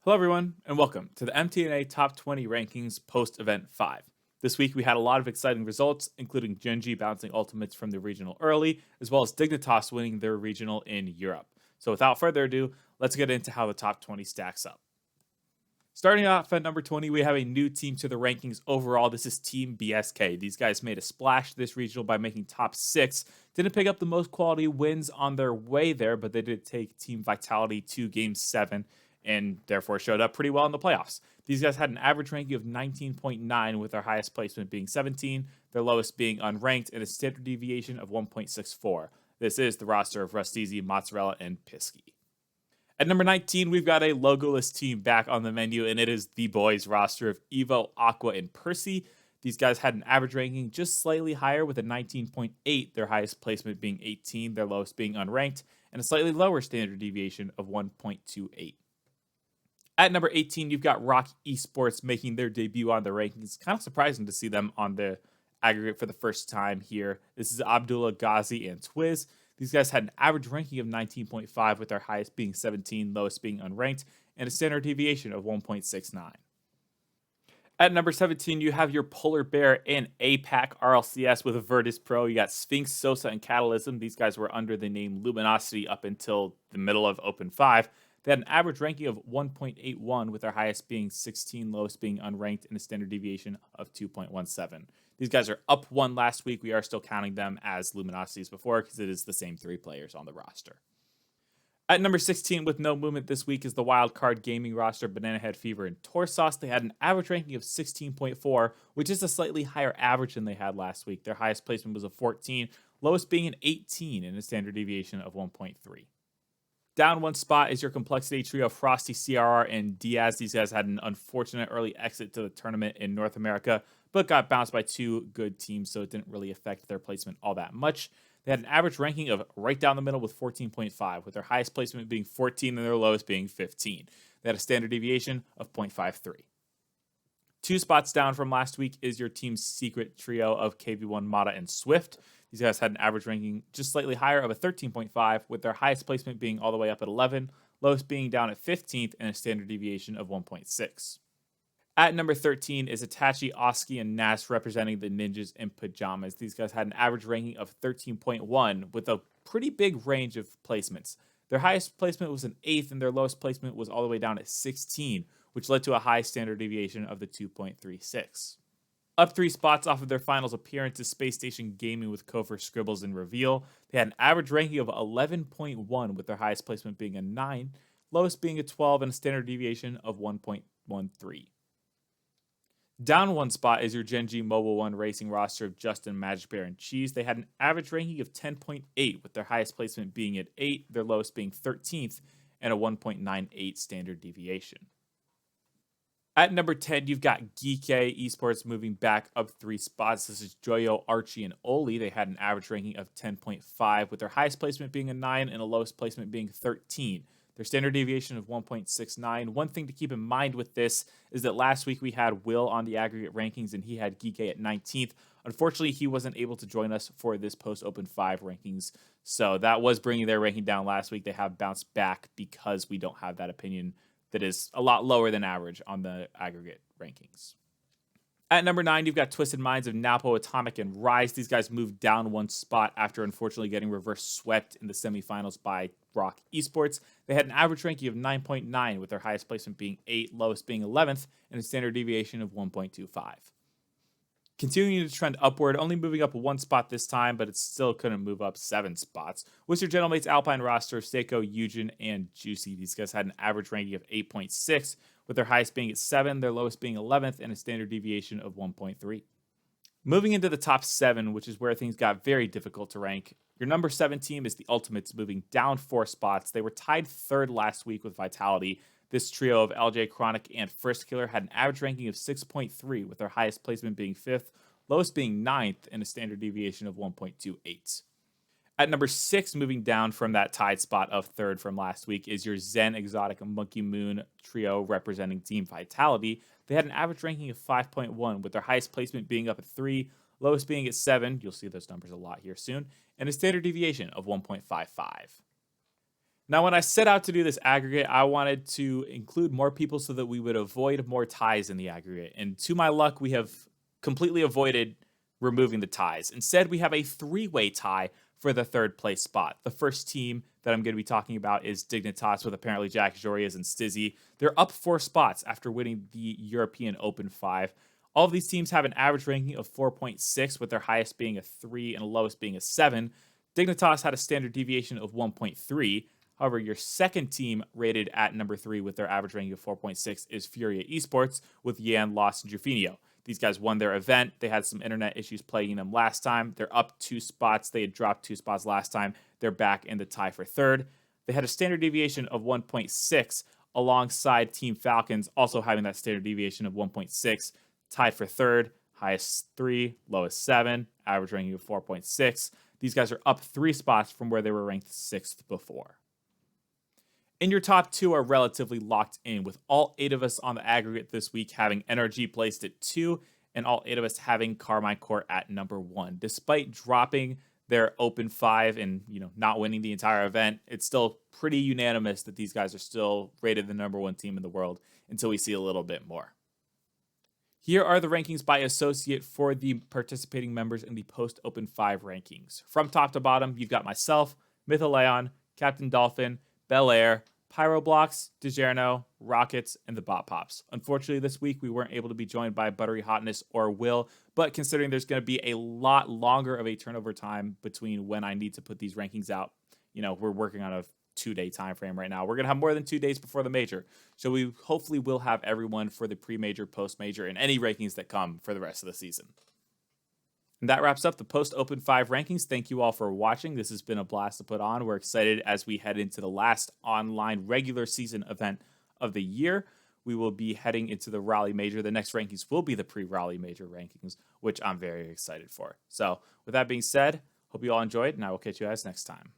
Hello, everyone, and welcome to the MT&A Top 20 Rankings post-event 5. This week, we had a lot of exciting results, including Genji bouncing ultimates from the regional early, as well as Dignitas winning their regional in Europe. So without further ado, let's get into how the top 20 stacks up. Starting off at number 20, we have a new team to the rankings overall. This is Team BSK. These guys made a splash this regional by making top 6. Didn't pick up the most quality wins on their way there, but they did take Team Vitality to Game 7 and therefore showed up pretty well in the playoffs. These guys had an average ranking of 19.9, with their highest placement being 17, their lowest being unranked, and a standard deviation of 1.64. This is the roster of Rustizi, Mozzarella, and Pisky. At number 19, we've got a logoless team back on the menu, and it is the boys roster of Evo, Aqua, and Percy. These guys had an average ranking just slightly higher with a 19.8, their highest placement being 18, their lowest being unranked, and a slightly lower standard deviation of 1.28. At number 18, you've got RLEsports making their debut on the rankings. Kind of surprising to see them on the aggregate for the first time here. This is Abdullah, Ghazi, and Twiz. These guys had an average ranking of 19.5, with their highest being 17, lowest being unranked, and a standard deviation of 1.69. At number 17, you have your Polar Bear and APAC RLCS with a Virtus Pro. You got Sphinx, Sosa, and Catalysm. These guys were under the name Luminosity up until the middle of Open 5. They had an average ranking of 1.81, with their highest being 16, lowest being unranked, and a standard deviation of 2.17. These guys are up 1 last week. We are still counting them as Luminosities before because it is the same 3 players on the roster. At number 16, with no movement this week, is the Wildcard Gaming roster, Banana Head Fever, and Torsos. They had an average ranking of 16.4, which is a slightly higher average than they had last week. Their highest placement was a 14, lowest being an 18, and a standard deviation of 1.3. Down 1 spot is your Complexity trio, Frosty, CRR, and Diaz. These guys had an unfortunate early exit to the tournament in North America, but got bounced by 2 good teams, so it didn't really affect their placement all that much. They had an average ranking of right down the middle with 14.5, with their highest placement being 14 and their lowest being 15. They had a standard deviation of 0.53. 2 spots down from last week is your team's secret trio of KV1, Mata, and Swift. These guys had an average ranking just slightly higher of a 13.5, with their highest placement being all the way up at 11, lowest being down at 15th, and a standard deviation of 1.6. At number 13 is Itachi, Oski, and Nas representing the Ninjas in Pajamas. These guys had an average ranking of 13.1 with a pretty big range of placements. Their highest placement was an 8th, and their lowest placement was all the way down at 16, which led to a high standard deviation of the 2.36. Up 3 spots off of their finals appearance is Space Station Gaming with Kofor, Scribbles, and Reveal. They had an average ranking of 11.1, with their highest placement being a 9, lowest being a 12, and a standard deviation of 1.13. Down 1 spot is your Genji Mobile 1 Racing roster of Justin, Magic Bear, and Cheese. They had an average ranking of 10.8, with their highest placement being at 8, their lowest being 13th, and a 1.98 standard deviation. At number 10, you've got Geek Esports moving back up 3 spots. This is Joyo, Archie, and Oli. They had an average ranking of 10.5, with their highest placement being a 9 and a lowest placement being 13. Their standard deviation of 1.69. One thing to keep in mind with this is that last week we had Will on the aggregate rankings, and he had Geek at 19th. Unfortunately, he wasn't able to join us for this post-Open 5 rankings, so that was bringing their ranking down last week. They have bounced back because we don't have that opinion that is a lot lower than average on the aggregate rankings. At number 9, you've got Twisted Minds of Napo, Atomic, and Rise. These guys moved down 1 spot after unfortunately getting reverse swept in the semifinals by RLCS. They had an average ranking of 9.9, with their highest placement being 8, lowest being 11th, and a standard deviation of 1.25. Continuing to trend upward, only moving up 1 spot this time, but it still couldn't move up 7 spots, was your Gentlemates Alpine roster of Seiko, Eugen, and Juicy. These guys had an average ranking of 8.6, with their highest being at 7, their lowest being 11th, and a standard deviation of 1.3. Moving into the top 7, which is where things got very difficult to rank, your number 7 team is the Ultimates, moving down 4 spots. They were tied 3rd last week with Vitality. This trio of LJ, Chronic, and First Killer had an average ranking of 6.3, with their highest placement being 5th, lowest being 9th, and a standard deviation of 1.28. At number 6, moving down from that tied spot of 3rd from last week, is your Zen, Exotic, and Monkey Moon trio representing Team Vitality. They had an average ranking of 5.1, with their highest placement being up at 3, lowest being at 7, you'll see those numbers a lot here soon, and a standard deviation of 1.55. Now, when I set out to do this aggregate, I wanted to include more people so that we would avoid more ties in the aggregate. And to my luck, we have completely avoided removing the ties. Instead, we have a three-way tie for the third place spot. The first team that I'm going to be talking about is Dignitas with apparently Jack Jorias and Stizzy. They're up 4 spots after winning the European Open 5. All of these teams have an average ranking of 4.6, with their highest being a 3 and lowest being a 7. Dignitas had a standard deviation of 1.3. However, your second team rated at number 3 with their average ranking of 4.6 is Furia Esports with Yan, Lost, and Jufinio. These guys won their event. They had some internet issues plaguing them last time. They're up 2 spots. They had dropped 2 spots last time. They're back in the tie for third. They had a standard deviation of 1.6 alongside Team Falcons, also having that standard deviation of 1.6, tied for third. Highest 3, lowest 7, average ranking of 4.6. These guys are up 3 spots from where they were ranked 6th before. And your top 2 are relatively locked in, with all 8 of us on the aggregate this week having NRG placed at 2, and all 8 of us having Carmine Court at number 1. Despite dropping their Open 5 and not winning the entire event, it's still pretty unanimous that these guys are still rated the number 1 team in the world until we see a little bit more. Here are the rankings by associate for the participating members in the post-Open 5 rankings. From top to bottom, you've got myself, Mythalieon, Captain Dolphin, Belleair, Pyroblocks, DiGerno, Rhawkets, and TheBopPops. Unfortunately, this week we weren't able to be joined by ButteryHotness or Will, but considering there's going to be a lot longer of a turnover time between when I need to put these rankings out, we're working on a 2-day time frame right now. We're going to have more than 2 days before the major, so we hopefully will have everyone for the pre-major, post-major, and any rankings that come for the rest of the season. And that wraps up the post-Open 5 rankings. Thank you all for watching. This has been a blast to put on. We're excited as we head into the last online regular season event of the year. We will be heading into the Raleigh Major. The next rankings will be the pre-Raleigh Major rankings, which I'm very excited for. So with that being said, hope you all enjoyed, and I will catch you guys next time.